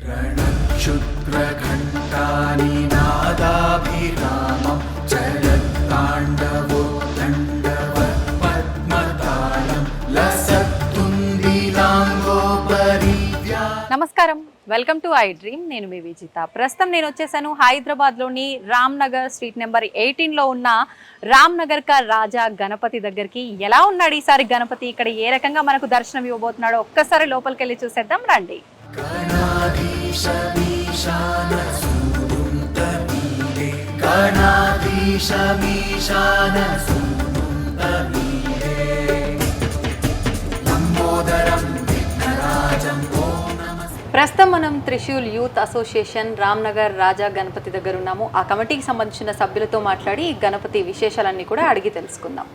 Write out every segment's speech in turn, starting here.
रणक्षुद्रघण्टानिनादाभिरामं जलत्ताण्डवोत्तण्डवत्पद्मतालं लसत्तुन्दिलाङ्गोपरि। నమస్కారం, welcome to I dream. నేను మీ విజిత. ప్రస్తుతం నేను వచ్చేసాను హైదరాబాద్లోని రామ్ నగర్ స్ట్రీట్ నెంబర్ 18లో ఉన్న రామ్ నగర్ కా రాజా గణపతి దగ్గరికి. ఎలా ఉన్నాడు ఈసారి గణపతి, ఇక్కడ ఏ రకంగా మనకు దర్శనం ఇవ్వబోతున్నాడో ఒక్కసారి లోపలికి వెళ్ళి చూసేద్దాం రండి. ప్రస్తుతం మనం త్రిశూల్ యూత్ అసోసియేషన్ రామ్ నగర్ రాజా గణపతి దగ్గర ఉన్నాము. ఆ కమిటీకి సంబంధించిన సభ్యులతో మాట్లాడి ఈ గణపతి విశేషాలన్నీ కూడా అడిగి తెలుసుకుందాం.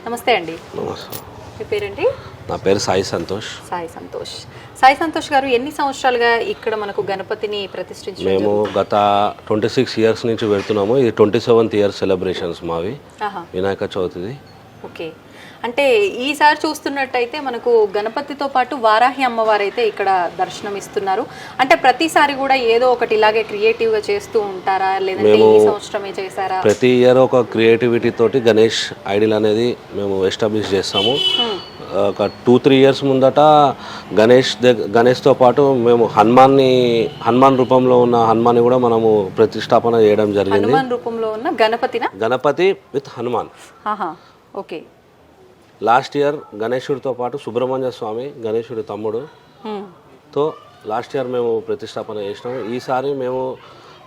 నమస్తే అండి. నమస్తే. మీ పేరేంటి? నా పేరు సాయి సంతోష్. సాయి సంతోష్ గారు, ఎన్ని సంవత్సరాలుగా ఇక్కడ మనకు గణపతిని ప్రతిష్ఠించారు? మేము గత 26 ఇయర్స్ నుంచి పెడుతున్నాము. ఇది 27th ఇయర్ సెలబ్రేషన్స్ మావి, వినాయక చవితిది. ఓకే, అంటే ఈసారి చూస్తున్నట్టయితే మనకు గణపతితో పాటు వారాహి అమ్మవారు అయితే ఇక్కడ దర్శనం ఇస్తున్నారు. అంటే ప్రతిసారి కూడా ఏదో ఒకటి ఇలాగే క్రియేటివ్ గా చేస్తూ ఉంటారా, లేదంటే ఈ సంవత్సరమే చేశారా? ప్రతి ఇయర్ ఒక క్రియేటివిటీ తోటి గణేష్ ఐడిల్ అనేది మేము ఎస్టాబ్లిష్ చేస్తాము. ఒక 2-3 ఇయర్స్ ముందట గణేష్తో పాటు మేము హనుమాన్ రూపంలో ఉన్న హనుమాన్ కూడా మనము ప్రతిష్టాపన చేయడం జరిగింది. హనుమాన్ రూపంలో ఉన్న Ganapati with Hanuman. Okay. Last year గణేశుడితో పాటు సుబ్రహ్మణ్య స్వామి, గణేశుడి తమ్ముడు తో లాస్ట్ ఇయర్ మేము ప్రతిష్టాపన చేసినాము. ఈసారి మేము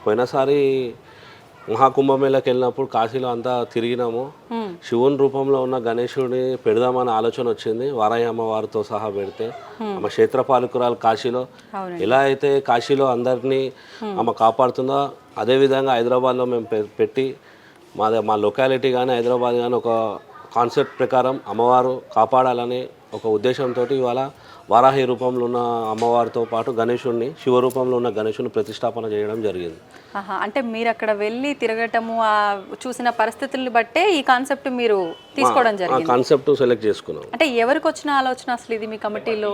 పోయినసారి మహాకుంభమేళకి వెళ్ళినప్పుడు కాశీలో అంతా తిరిగినాము. శివుని రూపంలో ఉన్న గణేశుడిని పెడదామని ఆలోచన వచ్చింది. వారాహి అమ్మవారితో సహా పెడితే ఆమె క్షేత్రపాలకురాలు కాశీలో ఎలా అయితే కాశీలో అందరినీ ఆమె కాపాడుతుందో అదేవిధంగా హైదరాబాద్లో మేము పెట్టి మా లొకాలిటీ కానీ హైదరాబాద్ కానీ ఒక కాన్సెప్ట్ ప్రకారం అమ్మవారు కాపాడాలని ఒక ఉద్దేశంతో ఇవాళ వారాహి రూపంలో ఉన్న అమ్మవారితో పాటు గణేశుడిని, శివ రూపంలో ఉన్న గణేశుడిని ప్రతిష్టాపన చేయడం జరిగింది. అంటే మీరు అక్కడ వెళ్ళి తిరగటము, చూసిన పరిస్థితుల్ని బట్టే ఈ కాన్సెప్ట్ మీరు తీసుకోవడం జరిగింది. కాన్సెప్ట్ సెలెక్ట్ చేసుకున్నాం. అంటే ఎవరికి వచ్చిన ఆలోచన అసలు ఇది మీ కమిటీలో?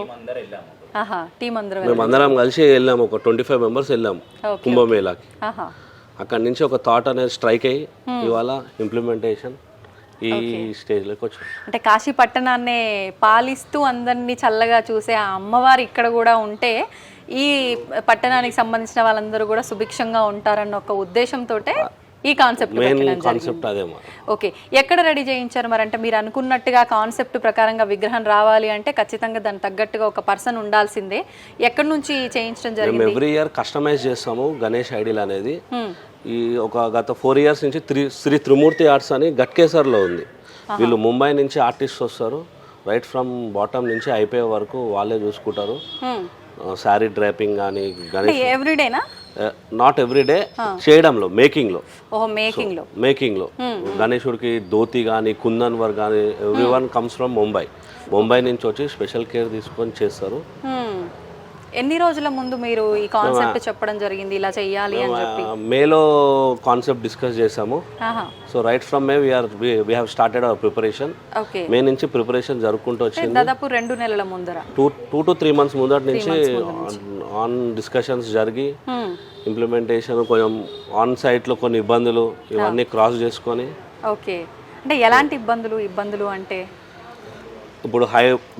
టీం మేము అందరం కలిసి వెళ్ళాము. ఒక 25 మెంబర్స్ వెళ్ళాము కుంభమేళాకి. అక్కడి నుంచి ఒక థాట్ అనేది స్ట్రైక్ అయ్యి ఇవాళ ఇంప్లిమెంటేషన్ ఈ స్టేజ్లోకి వచ్చాం. అంటే కాశీ పట్టణాన్నే పాలిస్తూ అందరినీ చల్లగా చూసే ఆ అమ్మవారు ఇక్కడ కూడా ఉంటే ఈ పట్టణానికి సంబంధించిన వాళ్ళందరూ కూడా సుభిక్షంగా ఉంటారన్న ఒక ఉద్దేశంతో ఈ కాన్సెప్ట్ అదే. ఓకే, ఎక్కడ రెడీ చేయించారు మరి? అంటే మీరు అనుకున్నట్టుగా కాన్సెప్ట్ ప్రకారంగా విగ్రహం రావాలి అంటే ఖచ్చితంగా దానికి తగ్గట్టుగా ఒక పర్సన్ ఉండాల్సిందే. ఎక్కడి నుంచి చేయించడం జరిగింది? ఎవ్రీ ఇయర్ కస్టమైజ్ చేస్తాము గణేష్ ఐడిల్ అనేది. ఈ ఒక గత 4 ఇయర్స్ నుంచి శ్రీ త్రిమూర్తి ఆర్ట్స్ అని గట్కేసర్లో ఉంది. వీళ్ళు ముంబై నుంచి ఆర్టిస్ట్ వస్తారు. రైట్ ఫ్రమ్ బాటమ్ నుంచి అయిపోయే వరకు వాళ్ళే చూసుకుంటారు. శారీ డ్రైపింగ్ కానీ గణేష్ ఎవ్రీడేనా? నాట్ ఎవ్రీడే, చేయడంలో మేకింగ్ లో గణేశుడికి ధోతి కానీ కుందన్ వర్క్ కానీ every one comes from Mumbai నుంచి వచ్చి స్పెషల్ కేర్ తీసుకొని చేస్తారు. ఎన్ని రోజుల ముందు మీరు ఈ కాన్సెప్ట్ చెప్పడం జరిగింది ఇలా చేయాలి అని చెప్పి? మేలో కాన్సెప్ట్ డిస్కస్ చేసాము. So right from May we have started our preparation. May నుంచి ప్రిపరేషన్ జరుపుకుంటూ వచ్చింది. దాదాపు 2 నెలల ముందర 2 to 3 months ముందర నుంచి ఆన్ డిస్కషన్స్ జరిగి ఇంప్లిమెంటేషన్ కొంచెం ఆన్ సైట్ లో కొన్ని ఇబ్బందులు ఇవన్నీ క్రాస్ చేసుకొని. ఓకే, అంటే ఎలాంటి ఇబ్బందులు అంటే ఇప్పుడు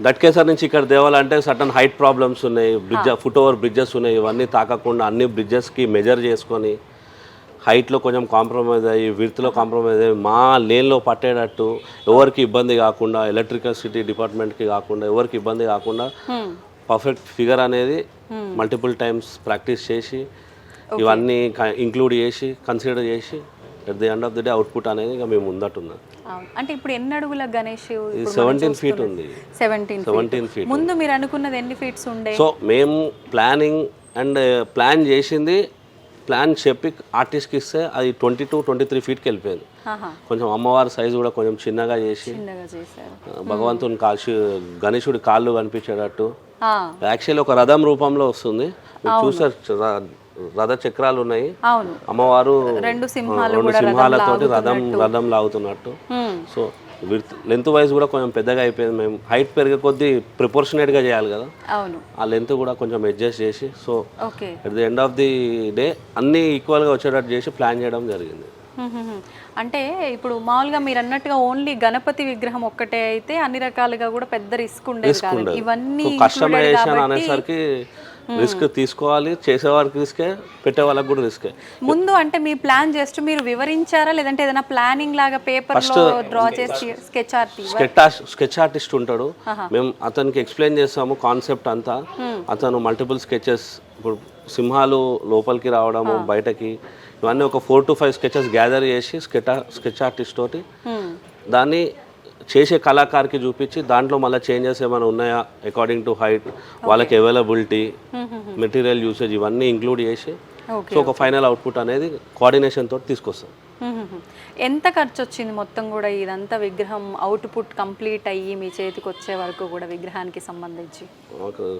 గట్కేసర్ నుంచి ఇక్కడ తేవాలంటే సర్టన్ హైట్ ప్రాబ్లమ్స్ ఉన్నాయి, ఫుట్ ఓవర్ బ్రిడ్జెస్ ఉన్నాయి. ఇవన్నీ తాకకుండా అన్ని బ్రిడ్జెస్కి మెజర్ చేసుకొని హైట్లో కొంచెం కాంప్రమైజ్ అయ్యి విడ్త్లో కాంప్రమైజ్ అయ్యి మా లేన్లో పట్టేటట్టు ఎవరికి ఇబ్బంది కాకుండా, ఎలక్ట్రిసిటీ డిపార్ట్మెంట్కి కాకుండా ఎవరికి ఇబ్బంది కాకుండా పర్ఫెక్ట్ ఫిగర్ అనేది మల్టిపుల్ టైమ్స్ ప్రాక్టీస్ చేసి ఇవన్నీ ఇంక్లూడ్ చేసి కన్సిడర్ చేసి at the end of the day output అనేది ఇంకా మేము ముందట్టున్నాం. అంటే ఇప్పుడు ఎన్ని అడుగుల గణేష్? 17 feet ఉంది. 17 feet. ముందు మీరు అనుకున్నది ఎన్ని ఫీట్స్ ఉండే? సో మేము ప్లాన్ చేసింది, ప్లాన్ చెప్పి ఆర్టిస్ట్కి ఇస్తే అది 22-23 feetకి వెళ్ళిపోయింది. కొంచెం అమ్మవారి సైజు కూడా కొంచెం చిన్నగా చేసి భగవంతుని గణేశుడి కాళ్ళు కనిపించేటట్టు. యాక్చువల్లీ ఒక రథం రూపంలో వస్తుంది. చూసారు, రథ చక్రాలు ఉన్నాయి. అమ్మవారు 2 సింహాలతోటి రథం లాగుతున్నట్టు. సో లెంత్ వైజ్ కూడా కొంచెం పెద్దగా అయిపోయింది. మేము హైట్ పెరిగే కొద్దీ ప్రపోర్షనేట్గా చేయాలి కదా, అవును. ఆ లెంత్ కూడా కొంచెం అడ్జస్ట్ చేసి, so okay, at the end of the day అన్నీ ఈక్వల్గా వచ్చేటట్టు చేసి ప్లాన్ చేయడం జరిగింది. అంటే ఇప్పుడు మామూలుగా మీరు అన్నట్టుగా ఓన్లీ గణపతి విగ్రహం ఒక్కటే అయితే అన్ని రకాలుగా కూడా పెద్ద రిస్క్ ఉండేది కాదు. ఇవన్నీ కస్టమైజేషన్ అనేసరికి రిస్క్ తీసుకోవాలి, చేసేవారికి రిస్కే, పెట్టే వాళ్ళకి కూడా రిస్కే. ముందు అంటే మీ ప్లాన్ జస్ట్ మీరు వివరించారా, లేదంటే ఏదైనా ప్లానింగ్ లాగా పేపర్ లో డ్రా చేసి స్కెచ్ ఆర్టిస్ట్ ఉంటాడు, మేము అతనికి ఎక్స్ప్లెయిన్ చేస్తాము కాన్సెప్ట్ అంతా. అతను మల్టిపుల్ స్కెచెస్, ఇప్పుడు సింహాలు లోపలికి రావడము బయటకి, ఇవన్నీ ఒక 4 to 5 స్కెచెస్ గ్యాదర్ చేసి స్కెచ్ ఆర్టిస్ట్ తోటి దాన్ని చేసే కళాకారుకి చూపించి దాంట్లో మళ్ళీ చేంజెస్ ఏమైనా ఉన్నాయా అకార్డింగ్ టు హైట్, వాళ్ళకి అవైలబిలిటీ, మెటీరియల్ యూసేజ్ ఇవన్నీ ఇంక్లూడ్ చేసి సో ఒక ఫైనల్ అవుట్పుట్ అనేది కోఆర్డినేషన్ తోటి తీసుకొస్తాం. ఎంత ఖర్చు వచ్చింది మొత్తం కూడా ఇదంతా విగ్రహం అవుట్పుట్ కంప్లీట్ అయ్యి మీ చేతికి వచ్చే వరకు కూడా విగ్రహానికి సంబంధించి?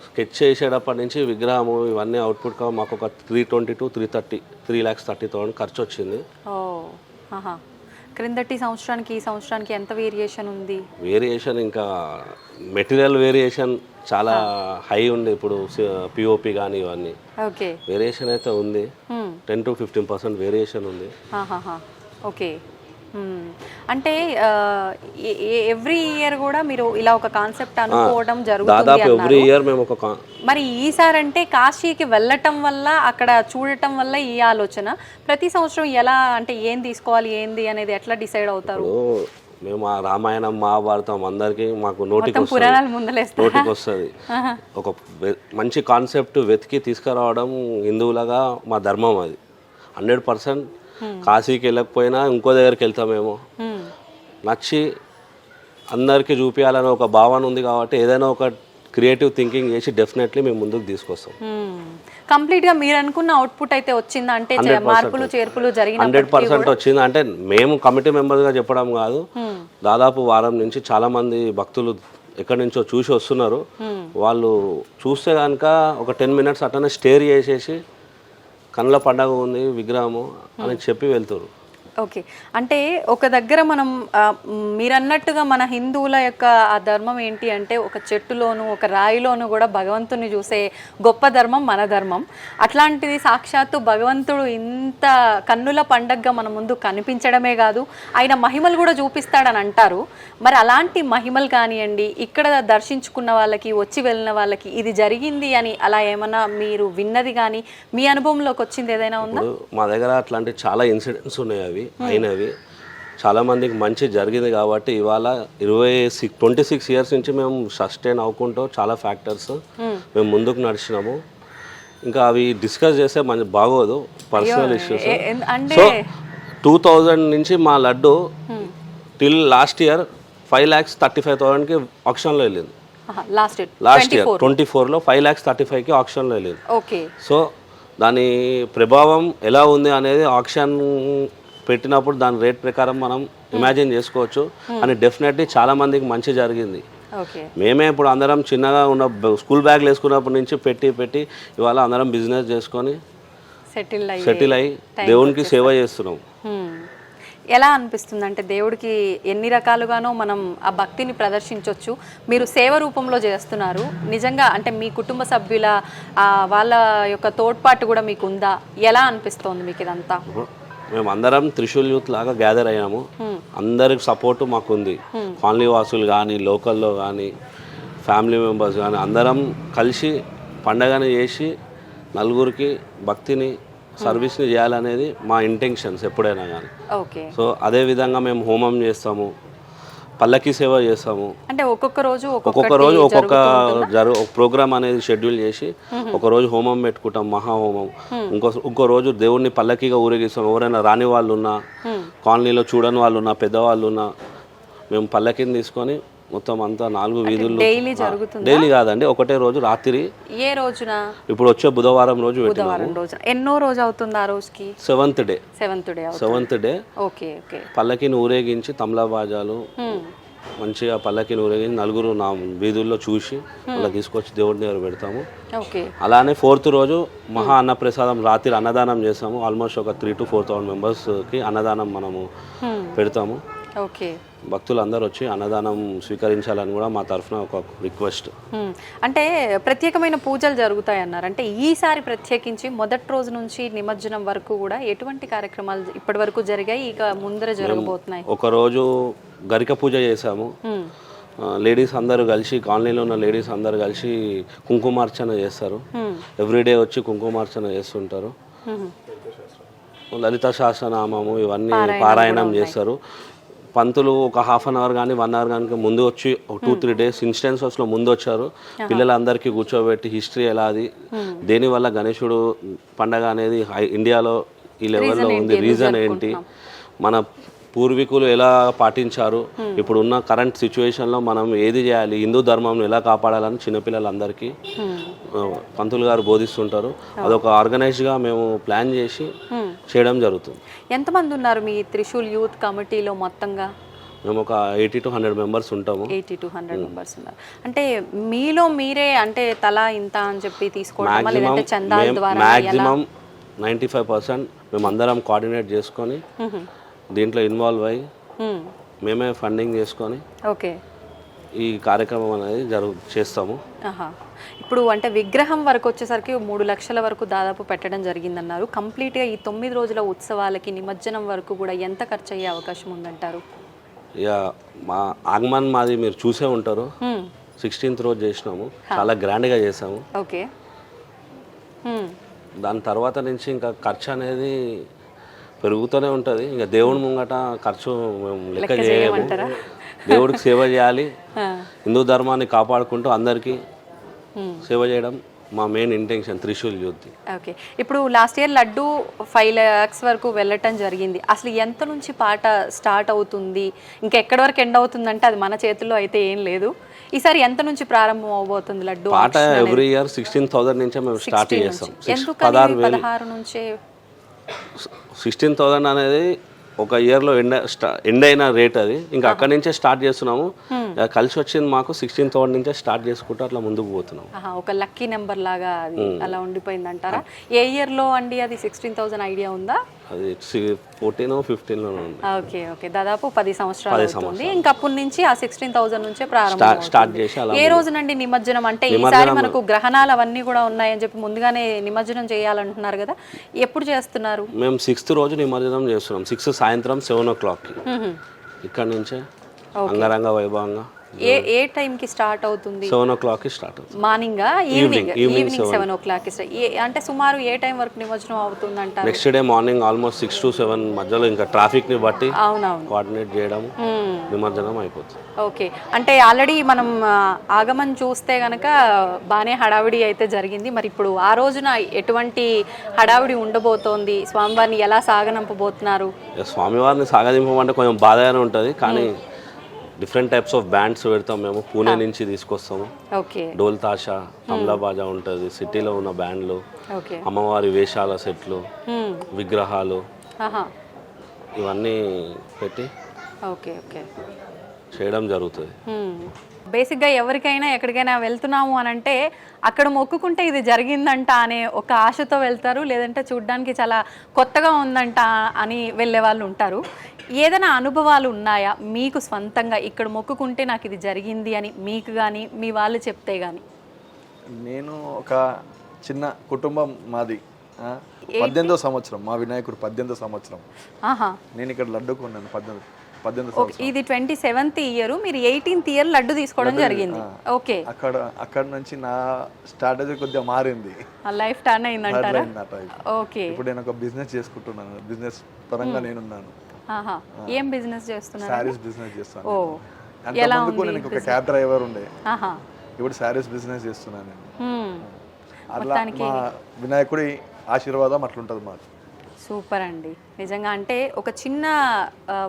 స్కెచ్ చేసేటప్పటి నుంచి విగ్రహము ఇవన్నీ అవుట్పుట్ మాకు ఒక 320 to 330 3,30,000 ఖర్చు వచ్చింది. క్రిందటి సంవత్సరానికి ఈ సంవత్సరానికి ఎంత వేరియేషన్ ఉంది? వేరియేషన్ ఇంకా మెటీరియల్ వేరియేషన్ చాలా హై ఉంది. ఇప్పుడు పిఓపి కానీ ఇవన్నీ ఓకే వేరియేషన్ అయితే ఉంది, 10 to 15% వేరియేషన్ ఉంది. ఓకే, అంటే ఎవ్రీ ఇయర్ కూడా మీరు ఇలా ఒక కాన్సెప్ట్ అనుకోవడం జరుగుతుంది ఎవ్రీ ఇయర్ మేము ఒక మరి ఈసారి అంటే కాశీకి వెళ్ళటం వల్ల అక్కడ చూడటం వల్ల ఈ ఆలోచన ప్రతి సంవత్సరం ఎలా అంటే ఏం తీసుకోవాలి ఏంది అనేది ఎట్లా డిసైడ్ అవుతారు? మేము ఆ రామాయణం మహాభారతం అందరికి మాకు నోటికి వస్తుంది. ఒక మంచి కాన్సెప్ట్ వెతికి తీసుకురావడం హిందువులుగా మా ధర్మం, అది 100%. కాశీకి వెళ్ళకపోయినా ఇంకో దగ్గరికి వెళ్తామేమో, నచ్చి అందరికీ చూపించాలని ఒక భావన ఉంది కాబట్టి ఏదైనా ఒక క్రియేటివ్ థింకింగ్ చేసి డెఫినెట్లీ మేము ముందుకు తీసుకొస్తాం. కంప్లీట్ గా మీరు అనుకున్న అవుట్పుట్ అయితే వచ్చిందా? అంటే మార్పులు చేర్పులు జరిగిన 100% వచ్చింది. అంటే మేము కమిటీ మెంబర్స్ గా చెప్పడం కాదు, దాదాపు వారం నుంచి చాలా మంది భక్తులు ఎక్కడి నుంచో చూసి వస్తున్నారు. వాళ్ళు చూస్తే కనుక ఒక 10 minutes అట్లనే స్టేర్ చేసేసి కళ్ళ పండగ ఉంది విగ్రహము అని చెప్పి వెళ్తారు. ఓకే, అంటే ఒక దగ్గర మనం మీరన్నట్టుగా మన హిందువుల యొక్క ఆ ధర్మం ఏంటి అంటే ఒక చెట్టులోను ఒక రాయిలోను కూడా భగవంతుని చూసే గొప్ప ధర్మం మన ధర్మం. అట్లాంటిది సాక్షాత్తు భగవంతుడు ఇంత కన్నుల పండగగా మన ముందు కనిపించడమే కాదు, ఆయన మహిమలు కూడా చూపిస్తాడని అంటారు. మరి అలాంటి మహిమలు కానివ్వండి, ఇక్కడ దర్శించుకున్న వాళ్ళకి, వచ్చి వెళ్ళిన వాళ్ళకి ఇది జరిగింది అని అలా ఏమన్నా మీరు విన్నది కానీ మీ అనుభవంలోకి వచ్చింది ఏదైనా ఉందా? మా దగ్గర అట్లాంటి చాలా ఇన్సిడెంట్స్ ఉన్నాయి, అవి అయినవి చాలామందికి మంచి జరిగింది కాబట్టి ఇవాళ 26 years నుంచి మేము సస్టైన్ అవ్వకుంటూ చాలా ఫ్యాక్టర్స్ మేము ముందుకు నడిచినాము. ఇంకా అవి డిస్కస్ చేస్తే మంచి బాగోదు, పర్సనల్ ఇష్యూస్. సో 2000 నుంచి మా లడ్డు టిల్ లాస్ట్ ఇయర్ 5,35,000కి ఆక్షన్లో వెళ్ళింది. లాస్ట్ ఇయర్ 24లో 5,35,000కి ఆక్షన్లో వెళ్ళింది. సో దాని ప్రభావం ఎలా ఉంది అనేది ఆక్షన్ పెట్టినప్పుడు దాని రేట్ ప్రకారం మనం ఇమాజిన్ చేసుకోవచ్చు. అని డెఫినెట్లీ చాలా మందికి మంచి జరిగింది. మేమే ఇప్పుడు అందరం చిన్నగా ఉన్న స్కూల్ బ్యాగ్లు వేసుకున్నప్పటి నుంచి పెట్టి ఇవాళ అందరం బిజినెస్ చేసుకొని సెటిల్ అయ్యి దేవునికి సేవ చేస్తున్నాం. ఎలా అనిపిస్తుంది అంటే దేవుడికి ఎన్ని రకాలుగానో మనం ఆ భక్తిని ప్రదర్శించవచ్చు. మీరు సేవ రూపంలో చేస్తున్నారు. నిజంగా అంటే మీ కుటుంబ సభ్యుల వాళ్ళ యొక్క తోడ్పాటు కూడా మీకు ఉందా? ఎలా అనిపిస్తోంది మీకు ఇదంతా? మేము అందరం త్రిశూల్ యూత్ లాగా గ్యాదర్ అయ్యాము. అందరికి సపోర్టు మాకు ఉంది. కాలనీ వాసులు కానీ, లోకల్లో కానీ, ఫ్యామిలీ మెంబర్స్ కానీ అందరం కలిసి పండగని చేసి నలుగురికి భక్తిని సర్వీస్ని చేయాలనేది మా ఇంటెన్షన్స్ ఎప్పుడైనా కానీ. సో అదే విధంగా మేము హోమం చేస్తాము, పల్లకి సేవ చేస్తాము. అంటే ఒక్కొక్క రోజు ఒక్కొక్క ప్రోగ్రామ్ అనేది షెడ్యూల్ చేసి ఒక రోజు హోమం పెట్టుకుంటాం, మహాహోమం. ఇంకో రోజు దేవుడిని పల్లకిగా ఊరేగిస్తాం. ఎవరైనా రాని వాళ్ళు ఉన్నా, కాలనీలో చూడని వాళ్ళు ఉన్నా, పెద్దవాళ్ళు ఉన్నా, మేము పల్లకిని తీసుకొని మొత్తం అంతా 4 వీధుల్లో డైలీ కాదండి, ఒకటే రోజు రాత్రి. ఏ రోజున? ఇప్పుడు వచ్చే బుధవారం రోజు. ఎన్నో రోజు అవుతుంది ఆ రోజుకి? 7th డే పల్లకిని ఊరేగించి తమలబాజాలు మంచిగా పల్లకిని ఊరేగించి నలుగురు నా వీధుల్లో చూసి అలా తీసుకొచ్చి దేవుడి దగ్గర పెడతాము. అలానే 4th రోజు మహా అన్నప్రసాదం రాత్రి అన్నదానం చేస్తాము. ఆల్మోస్ట్ ఒక 3,000 to 4,000 మెంబర్స్కి అన్నదానం మనము పెడతాము. ఓకే. భక్తులు అందరూ వచ్చి అన్నదానం స్వీకరించాలని కూడా మా తరఫున ఒక రిక్వెస్ట్. అంటే ప్రత్యేకమైన పూజలు జరుగుతాయి అన్నారు. అంటే ఈసారి ప్రత్యేకించి మొదటి రోజు నుంచి నిమజ్జనం వరకు కూడా ఎటువంటి కార్యక్రమాలు ఇప్పటి వరకు జరిగాయి, ఇక ముందర జరగబోతున్నాయి? ఒకరోజు గరిక పూజ చేశాము. లేడీస్ అందరూ కలిసి, కాలనీలో ఉన్న లేడీస్ అందరూ కలిసి కుంకుమార్చన చేస్తారు. ఎవ్రీడే వచ్చి కుంకుమార్చన చేస్తుంటారు. లలిత సహస్రనామము ఇవన్నీ పారాయణం చేస్తారు. పంతులు ఒక హాఫ్ అన్ అవర్ కానీ 1 అవర్ కానీ ముందు వచ్చి 2-3 డేస్ ఇన్స్టెన్సెస్లో ముందు వచ్చారు. పిల్లలందరికీ కూర్చోబెట్టి హిస్టరీ ఎలా, అది దేనివల్ల గణేశుడు పండగ అనేది ఇండియాలో ఈ లెవెల్లో ఉంది, రీజన్ ఏంటి, మన పూర్వీకులు ఎలా పాటించారు, ఇప్పుడు ఉన్న కరెంట్ సిచ్యువేషన్లో మనం ఏది చేయాలి, హిందూ ధర్మం ఎలా కాపాడాలని చిన్నపిల్లలందరికీ పంతులు గారు బోధిస్తుంటారు. అదొక ఆర్గనైజ్గా మేము ప్లాన్ చేసి చేయడం జరుగుతుంది. ఎంతమంది ఉన్నారు మీ త్రిశూల్ యూత్ కమిటీలో మొత్తంగా? మేము ఒక 80 to 100 మెంబర్స్ ఉంటాము. 80 to 100 మెంబర్స్ ఉన్నారు. అంటే మీలో మీరే అంటే తలా ఇంత అని చెప్పి తీసుకోవడం, లేదంటే చందాల ద్వారా? మ్యాక్సిమం 95% మేము అందరం కోఆర్డినేట్ చేసుకొని దీంట్లో ఇన్వాల్వ్ అయ్యి మేమే ఫండింగ్ చేసుకొని ఓకే ఈ కార్యక్రమం అనేది చేస్తాము. ఇప్పుడు అంటే విగ్రహం వరకు వచ్చేసరికి 3 లక్షల వరకు దాదాపు పెట్టడం జరిగిందన్నారు. కంప్లీట్గా ఈ 9 రోజుల ఉత్సవాలకి నిమజ్జనం వరకు కూడా ఎంత ఖర్చు అయ్యే అవకాశం ఉందంటారు? ఇక మా ఆగమన్ మాది మీరు చూసే ఉంటారు. 16th రోజు చేసినాము, చాలా గ్రాండ్గా చేసాము. ఓకే. దాని తర్వాత నుంచి ఇంకా ఖర్చు అనేది పెరుగుతూనే ఉంటుంది. ఇంకా దేవుడి ముంగట ఖర్చు మేము లెక్క చేయము. దేవుడికి సేవ చేయాలి, హిందూ ధర్మాన్ని కాపాడుకుంటూ అందరికీ సేవ చేయడం మా main intention Trishul youth. Okay. ఇప్పుడు లాస్ట్ ఇయర్ లడ్డు 5 lakhs వరకు వెళ్ళటం జరిగింది. అసలు ఎంత నుంచి పాట స్టార్ట్ అవుతుంది, ఇంకా ఎక్కడి వరకు ఎండ్ అవుతుందంటే అది మన చేతుల్లో అయితే ఏం లేదు. ఈసారి ఎంత నుంచి ప్రారంభం అవబోతుంది లడ్డు పాట? ఎవ్రీ ఇయర్ 16,000 నుంచే మేము స్టార్ట్ చేస్తాం. 16,000 నుంచే 16,000 అనేది ఒక ఇయర్లో ఎండ్ అయిన రేట్ అది. ఇంకా అక్కడి నుంచే స్టార్ట్ చేస్తున్నాము. కలిసి వచ్చింది మాకు 16,000 నుంచే స్టార్ట్ చేసుకుంటూ అట్లా ముందుకు పోతున్నాము. ఒక లక్కీ నెంబర్ లాగా అది అలా ఉండిపోయింది అంటారా? ఏ ఇయర్లో అండి అది 16,000 ఐడియా ఉందా? అది 14-15లో ఉంది. ఓకే ఓకే, దాదాపు 10 సంవత్సరాలు అవుతుంది. ఇంకా అప్పటి నుంచి ఆ 16,000 నుంచే ప్రారంభం స్టార్ట్ చేసి. ఏ రోజునండి నిమజ్జనం? అంటే ఈసారి మనకు గ్రహణాలు అవన్నీ కూడా ఉన్నాయని చెప్పి ముందుగానే నిమజ్జనం చేయాలంటున్నారు కదా, ఎప్పుడు చేస్తున్నారు? మేము 6th రోజు నిమజ్జనం చేస్తున్నాం. 6 సాయంత్రం 7 o'clock ఇక్కడ నుంచే అంగరంగ వైభవంగా. ఏ టైంకి స్టార్ట్ అవుతుంది? 7 o'clock స్టార్ట్ అవుతుంది. మార్నింగా? Evening 7 o'clock. అంటే సుమారు ఏ టైం వరకు నిమజ్జనం అవుతుంది అంటారు? Next day morning almost 6 to 7 మధ్యలో ఇంకా ట్రాఫిక్ ని బట్టి కోఆర్డినేట్ చేయడం నిమజ్జనం అయిపోతుంది. ఓకే. అంటే ఆల్రెడీ మనం ఆగమన్ చూస్తే గనక బాగానే హడావిడి అయితే జరిగింది. మరి ఇప్పుడు ఆ రోజున ఎటువంటి హడావిడి ఉండబోతోంది? స్వామివారిని ఎలా సాగనంపబోతున్నారు? స్వామివారిని సాగనింపమంటే కొంచెం బాధగానే ఉంటుంది, కానీ డిఫరెంట్ టైప్స్ ఆఫ్ బ్యాండ్స్ పెడతాం మేము. పూణే నుంచి తీసుకొస్తాము. డోల్ తాషా, తమ్లా బాజా ఉంటుంది, సిటీలో ఉన్న బ్యాండ్లు, అమ్మవారి వేషాల సెట్లు, విగ్రహాలు ఇవన్నీ పెట్టి చేయడం జరుగుతుంది. బేసిక్గా ఎవరికైనా ఎక్కడికైనా వెళ్తున్నాము అని అంటే అక్కడ మొక్కుకుంటే ఇది జరిగిందంట అనే ఒక ఆశతో వెళ్తారు, లేదంటే చూడ్డానికి చాలా కొత్తగా ఉందంట అని వెళ్ళే వాళ్ళు ఉంటారు. ఏదైనా అనుభవాలు ఉన్నాయా మీకు స్వంతంగా, ఇక్కడ మొక్కుకుంటే నాకు ఇది జరిగింది అని మీకు కానీ మీ వాళ్ళు చెప్తే కానీ? నేను ఒక చిన్న కుటుంబం మాది. 18వ సంవత్సరం మా వినాయకుడు 18వ సంవత్సరం. నేను ఇక్కడ లడ్డు కొన్నాను 18 ఇది 27th ఇయర్, మీరు 18th ఇయర్ లడ్డు తీసుకోవడం జరిగింది. ఓకే. అక్కడ నుంచి నా స్ట్రాటజీ కొద్దిగా మారింది, లైఫ్ టర్న్ అయిందంటారా? ఓకే. ఇప్పుడు నేను ఒక బిజినెస్ చేసుకుంటున్నాను. బిజినెస్ పరంగా నేనున్నాను. ఏం బిజినెస్ చేస్తున్నారు? సారీస్ బిజినెస్ చేస్తాను. అంతకుముందుకు నేను ఒక క్యాబ్ డ్రైవర్ ఉండే, ఇప్పుడు సారీస్ బిజినెస్ చేస్తున్నాను నేను. అట్లా మా వినాయకుడి ఆశీర్వాదం అట్లుంటుంది మాకు. సూపర్ అండి. నిజంగా అంటే ఒక చిన్న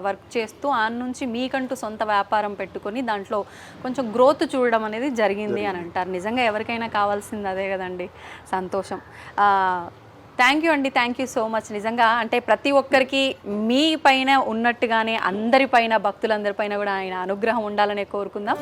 వర్క్ చేస్తూ ఆ నుంచి మీకంటూ సొంత వ్యాపారం పెట్టుకొని దాంట్లో కొంచెం గ్రోత్ చూడడం అనేది జరిగింది అని అంటారు. నిజంగా ఎవరికైనా కావాల్సింది అదే కదండి, సంతోషం. థ్యాంక్ యూ అండి, థ్యాంక్ యూ సో మచ్. నిజంగా అంటే ప్రతి ఒక్కరికి మీ పైన ఉన్నట్టుగానే అందరిపైన, భక్తులందరిపైన కూడా ఆయన అనుగ్రహం ఉండాలనే కోరుకుందాం.